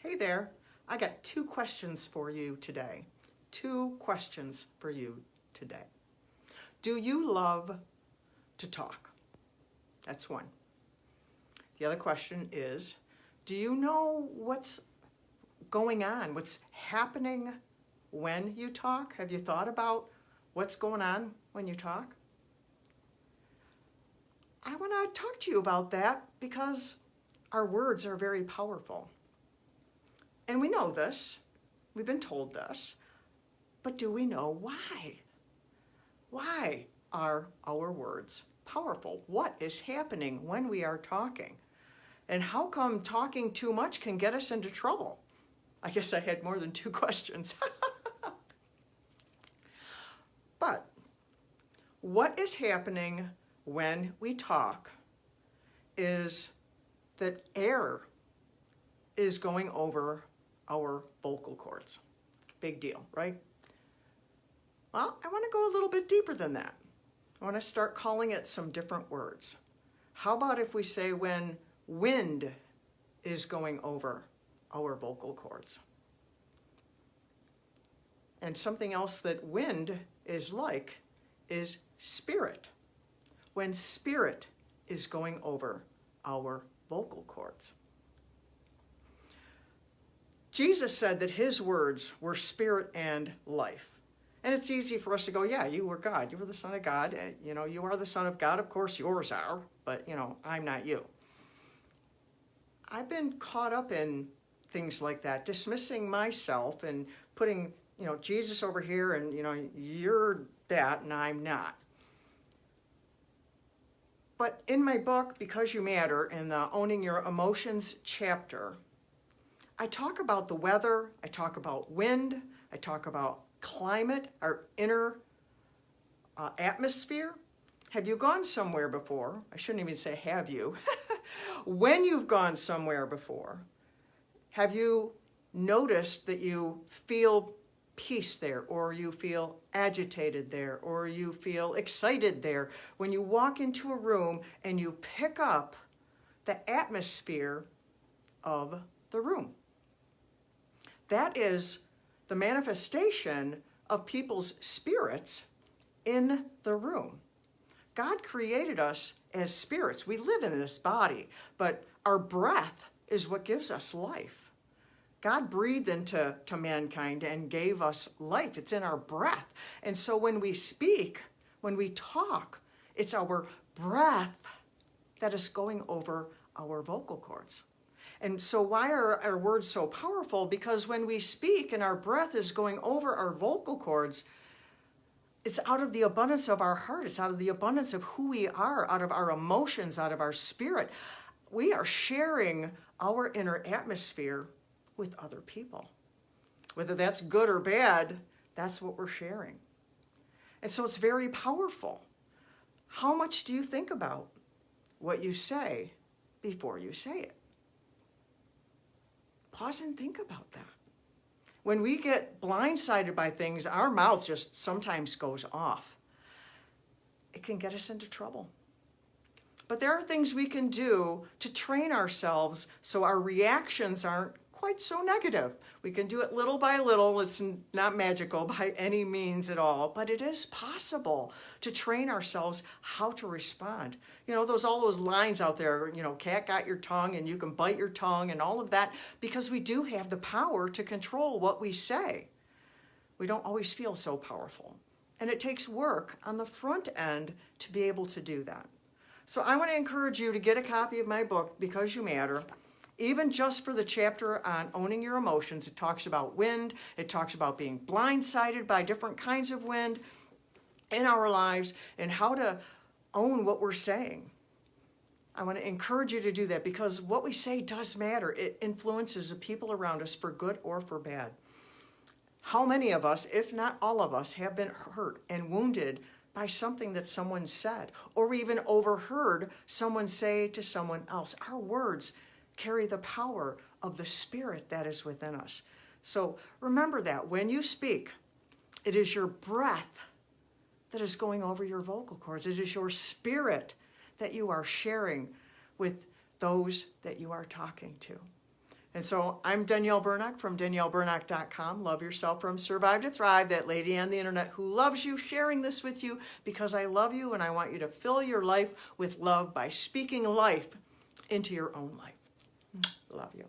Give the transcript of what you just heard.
Hey there, I got 2 questions for you today. 2 questions for you today. Do you love to talk? That's one. The other question is, do you know what's going on, what's happening when you talk? Have you thought about what's going on when you talk? I want to talk to you about that because our words are very powerful. And we know this, we've been told this, but do we know why? Why are our words powerful? What is happening when we are talking? And how come talking too much can get us into trouble? I guess I had more than 2 questions. But what is happening when we talk is that air is going over our vocal cords. Big deal, right? Well, I want to go a little bit deeper than that. I want to start calling it some different words. How about if we say when wind is going over our vocal cords? And something else that wind is like is spirit. When spirit is going over our vocal cords. Jesus said that his words were spirit and life. And it's easy for us to go, yeah, you were God. You were the Son of God. You are the Son of God. Of course, yours are. But, I'm not you. I've been caught up in things like that, dismissing myself and putting, Jesus over here and, you're that and I'm not. But in my book, Because You Matter, in the Owning Your Emotions chapter, I talk about the weather, I talk about wind, I talk about climate, our inner atmosphere. Have you gone somewhere before? I shouldn't even say have you. When you've gone somewhere before, have you noticed that you feel peace there, or you feel agitated there, or you feel excited there when you walk into a room and you pick up the atmosphere of the room? That is the manifestation of people's spirits in the room. God created us as spirits. We live in this body, but our breath is what gives us life. God breathed into mankind and gave us life. It's in our breath. And so when we speak, when we talk, it's our breath that is going over our vocal cords. And so why are our words so powerful? Because when we speak and our breath is going over our vocal cords, it's out of the abundance of our heart. It's out of the abundance of who we are, out of our emotions, out of our spirit. We are sharing our inner atmosphere with other people. Whether that's good or bad, that's what we're sharing. And so it's very powerful. How much do you think about what you say before you say it? Pause and think about that. When we get blindsided by things, our mouth just sometimes goes off. It can get us into trouble. But there are things we can do to train ourselves so our reactions aren't quite so negative. We can do it little by little. It's not magical by any means at all, but it is possible to train ourselves how to respond. All those lines out there, cat got your tongue and you can bite your tongue and all of that, because we do have the power to control what we say. We don't always feel so powerful. And it takes work on the front end to be able to do that. So I want to encourage you to get a copy of my book, Because You Matter. Even just for the chapter on owning your emotions, it talks about wind, it talks about being blindsided by different kinds of wind in our lives and how to own what we're saying. I want to encourage you to do that because what we say does matter. It influences the people around us for good or for bad. How many of us, if not all of us, have been hurt and wounded by something that someone said, or we even overheard someone say to someone else? Our words carry the power of the spirit that is within us. So remember that when you speak, it is your breath that is going over your vocal cords. It is your spirit that you are sharing with those that you are talking to. And so I'm Danielle Burnock from DanielleBurnock.com. Love yourself from Survive to Thrive, that lady on the internet who loves you, sharing this with you because I love you and I want you to fill your life with love by speaking life into your own life. Love you.